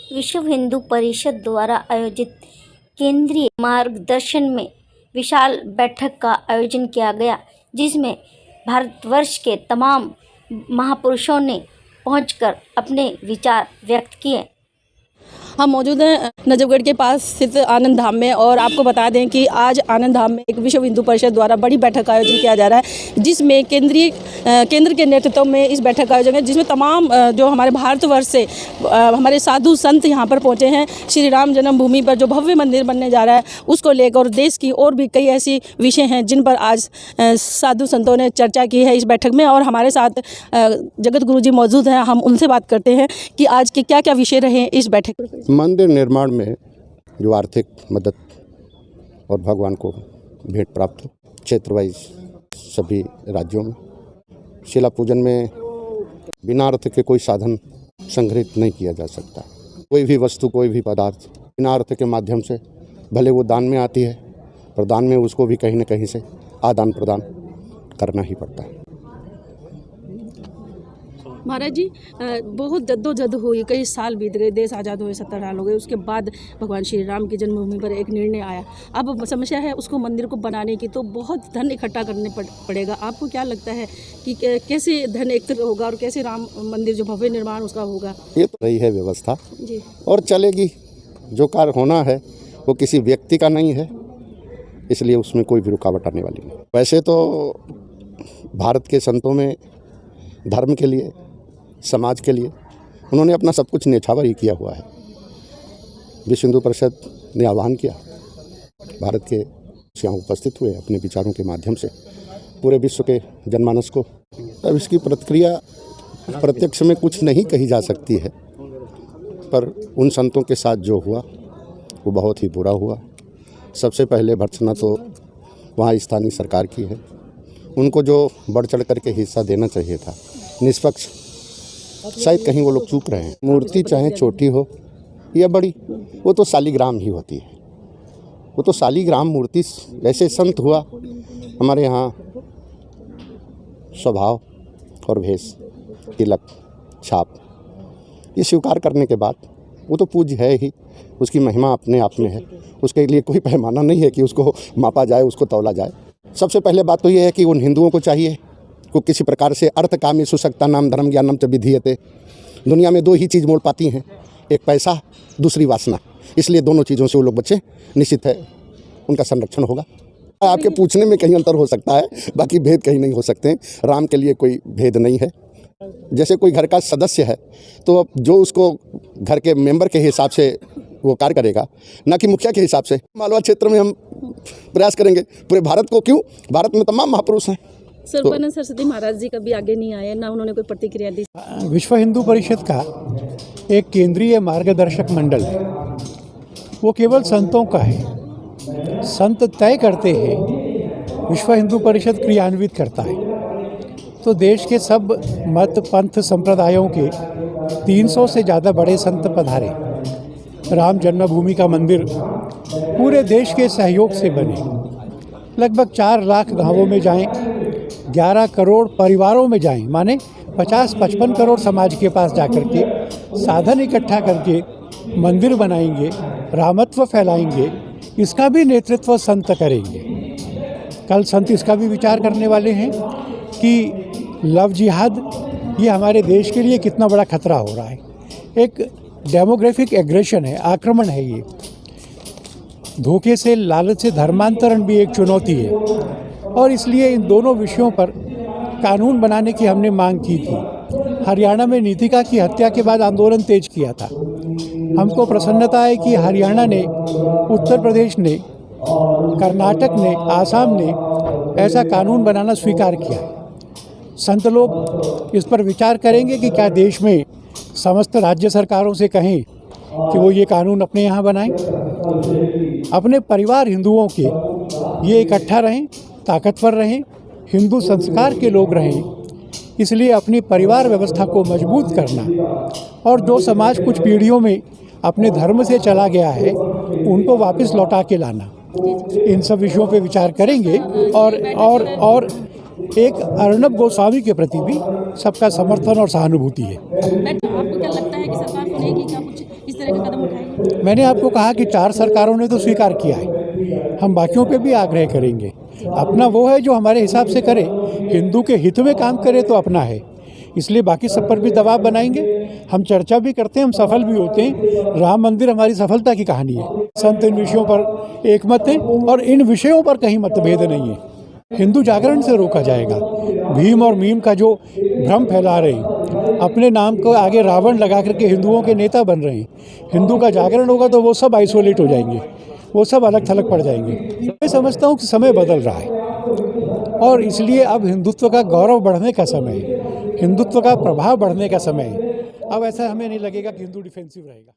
विश्व हिंदू परिषद द्वारा आयोजित केंद्रीय मार्गदर्शन में विशाल बैठक का आयोजन किया गया, जिसमें भारतवर्ष के तमाम महापुरुषों ने पहुंचकर अपने विचार व्यक्त किए। हम मौजूद हैं नजफगढ़ के पास स्थित आनंद धाम में और आपको बता दें कि आज आनंद धाम में एक विश्व हिंदू परिषद द्वारा बड़ी बैठक का आयोजन किया जा रहा है, जिसमें केंद्र के नेतृत्व में इस बैठक का आयोजन है, जिसमें तमाम जो हमारे भारतवर्ष से हमारे साधु संत यहाँ पर पहुँचे हैं। श्री राम जन्मभूमि पर जो भव्य मंदिर बनने जा रहा है उसको लेकर देश की और भी कई ऐसी विषय हैं जिन पर आज साधु संतों ने चर्चा की है इस बैठक में। और हमारे साथ जगत गुरु जी मौजूद हैं, हम उनसे बात करते हैं कि आज के क्या क्या विषय रहे इस बैठक में। मंदिर निर्माण में जो आर्थिक मदद और भगवान को भेंट प्राप्त हो, क्षेत्र वाइज सभी राज्यों में शिला पूजन में बिना अर्थ के कोई साधन संग्रहित नहीं किया जा सकता। कोई भी वस्तु, कोई भी पदार्थ बिना अर्थ के माध्यम से भले वो दान में आती है, पर दान में उसको भी कहीं न कहीं से आदान प्रदान करना ही पड़ता है। महाराज जी, बहुत जद्दोजहद हुई, कई साल बीत गए, देश आज़ाद हुए 70 साल हो गए, उसके बाद भगवान श्री राम की जन्मभूमि पर एक निर्णय आया। अब समस्या है उसको मंदिर को बनाने की, तो बहुत धन इकट्ठा करने पड़ेगा। आपको क्या लगता है कि कैसे धन एकत्र होगा और कैसे राम मंदिर जो भव्य निर्माण उसका होगा? ये तो रही है व्यवस्था जी, और चलेगी। जो कार्य होना है वो किसी व्यक्ति का नहीं है, इसलिए उसमें कोई भी रुकावट आने वाली नहीं। वैसे तो भारत के संतों में धर्म के लिए, समाज के लिए उन्होंने अपना सब कुछ न्यौछावर ही किया हुआ है। विश्व हिंदू परिषद ने आह्वान किया, भारत के यहाँ उपस्थित हुए, अपने विचारों के माध्यम से पूरे विश्व के जनमानस को। अब इसकी प्रतिक्रिया प्रत्यक्ष में कुछ नहीं कही जा सकती है, पर उन संतों के साथ जो हुआ वो बहुत ही बुरा हुआ। सबसे पहले भर्त्सना तो वहाँ स्थानीय सरकार की है, उनको जो बढ़ चढ़ करके हिस्सा देना चाहिए था निष्पक्ष, शायद कहीं वो लोग चूक रहे हैं। मूर्ति चाहे छोटी हो या बड़ी, वो तो शालिग्राम ही होती है। वो तो शालिग्राम मूर्ति, जैसे संत हुआ हमारे यहाँ स्वभाव और भेष, तिलक, छाप, ये स्वीकार करने के बाद वो तो पूज्य है ही, उसकी महिमा अपने आप में है। उसके लिए कोई पैमाना नहीं है कि उसको मापा जाए, उसको तौला जाए। सबसे पहले बात तो ये है कि उन हिंदुओं को चाहिए को किसी प्रकार से अर्थ कामी सुशक्ता नाम धर्म ज्ञानम च विधीयते। दुनिया में दो ही चीज़ मोड़ पाती हैं, एक पैसा, दूसरी वासना। इसलिए दोनों चीज़ों से वो लोग बचे, निश्चित है उनका संरक्षण होगा। आपके पूछने में कहीं अंतर हो सकता है, बाकी भेद कहीं नहीं हो सकते। राम के लिए कोई भेद नहीं है। जैसे कोई घर का सदस्य है तो जो उसको घर के मेंबर के हिसाब से वो कार्य करेगा, ना कि मुखिया के हिसाब से। मालवा क्षेत्र में हम प्रयास करेंगे, पूरे भारत को क्यों, भारत में तमाम महापुरुष हैं। सर्वज्ञ सरस्वती महाराज जी कभी आगे नहीं आए, ना उन्होंने कोई प्रतिक्रिया दी। विश्व हिंदू परिषद का एक केंद्रीय मार्गदर्शक मंडल है, वो केवल संतों का है। संत तय करते हैं, विश्व हिंदू परिषद क्रियान्वित करता है। तो देश के सब मत, पंथ, संप्रदायों के 300 से ज़्यादा बड़े संत पधारे। राम जन्मभूमि का मंदिर पूरे देश के सहयोग से बने। लगभग 4 लाख गांवों में जाएं, 11 करोड़ परिवारों में जाएं, माने 50-55 करोड़ समाज के पास जाकर के साधन इकट्ठा करके मंदिर बनाएंगे, रामत्व फैलाएंगे। इसका भी नेतृत्व संत करेंगे। कल संत इसका भी विचार करने वाले हैं कि लव जिहाद ये हमारे देश के लिए कितना बड़ा खतरा हो रहा है। एक डेमोग्राफिक एग्रेशन है, आक्रमण है ये। धोखे से, लालच से धर्मांतरण भी एक चुनौती है, और इसलिए इन दोनों विषयों पर कानून बनाने की हमने मांग की थी। हरियाणा में नीतिका की हत्या के बाद आंदोलन तेज किया था। हमको प्रसन्नता है कि हरियाणा ने, उत्तर प्रदेश ने, कर्नाटक ने, आसाम ने ऐसा कानून बनाना स्वीकार किया। संत लोग इस पर विचार करेंगे कि क्या देश में समस्त राज्य सरकारों से कहें कि वो ये कानून अपने यहाँ बनाएं। अपने परिवार हिंदुओं के ये इकट्ठा रहें, ताकतवर रहें, हिंदू संस्कार के लोग रहें। इसलिए अपनी परिवार व्यवस्था को मजबूत करना, और जो समाज कुछ पीढ़ियों में अपने धर्म से चला गया है उनको वापस लौटा के लाना, इन सब विषयों पे विचार करेंगे। और एक अर्णब गोस्वामी के प्रति भी सबका समर्थन और सहानुभूति है। आपको क्या लगता है कि सरकार सुनेगी क्या कुछ इस तरह तरह के कदम उठाएंगे? मैंने आपको कहा कि 4 सरकारों ने तो स्वीकार किया है, हम बाकियों पे भी आग्रह करेंगे। अपना वो है जो हमारे हिसाब से करे, हिंदू के हित में काम करे तो अपना है, इसलिए बाकी सब पर भी दबाव बनाएंगे। हम चर्चा भी करते हैं, हम सफल भी होते हैं। राम मंदिर हमारी सफलता की कहानी है। संत इन विषयों पर एकमत हैं और इन विषयों पर कहीं मतभेद नहीं है। हिंदू जागरण से रोका जाएगा। भीम और मीम का जो भ्रम फैला रहे हैं, अपने नाम को आगे रावण लगा करके हिंदुओं के नेता बन रहे हैं। हिंदू का जागरण होगा तो वो सब आइसोलेट हो जाएंगे, वो सब अलग थलग पड़ जाएंगे। मैं समझता हूँ कि समय बदल रहा है और इसलिए अब हिंदुत्व का गौरव बढ़ने का समय है, हिंदुत्व का प्रभाव बढ़ने का समय है। अब ऐसा हमें नहीं लगेगा कि हिंदू डिफेंसिव रहेगा।